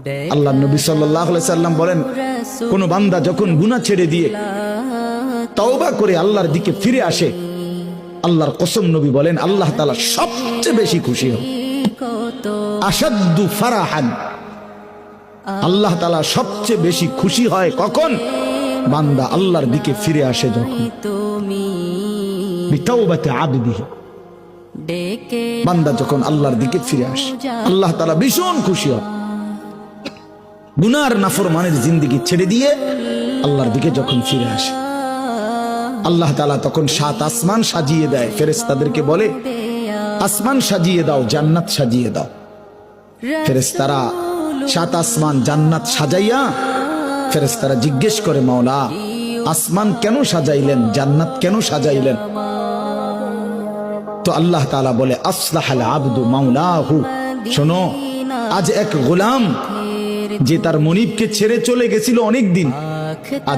আল্লাহ নবী সাল্লাল্লাহু আলাইহি সাল্লাম বলেন, কোন বান্দা যখন গুনাহ ছেড়ে দিয়ে তওবা করে আল্লাহর দিকে ফিরে আসে, আল্লাহর কসম নবী বলেন আল্লাহ তাআলা সবচেয়ে বেশি খুশি হন। আশাদ্দু ফারাহান, আল্লাহ তাআলা সবচেয়ে বেশি খুশি হয় কখন? বান্দা আল্লাহর দিকে ফিরে আসে যখন। বিতাওবাতি আবদিহি, বান্দা যখন আল্লাহর দিকে ফিরে আসে আল্লাহ তাআলা ভীষণ খুশি হয়। গুনার নাফরমানের জিন্দেগি ছেড়ে দিয়ে আল্লাহর দিকে যখন ফিরে আসে, আল্লাহ তাআলা তখন 7 আসমান সাজিয়ে দেয়, ফেরেশতাদেরকে বলে আসমান সাজিয়ে দাও, জান্নাত সাজিয়ে দাও। ফেরেশতারা 7 আসমান জান্নাত সাজাইয়া ফেরেশতারা জিজ্ঞেস করে, মাওলা আসমান কেন সাজাইলেন, জান্নাত কেন সাজাইলেন? তো আল্লাহ তাআলা বলে আসলাহাল আবদু মাওলাহু, শোনো আজ এক গোলাম যে তার মনিবকে ছেড়ে চলে গেছিল অনেক দিন, আজ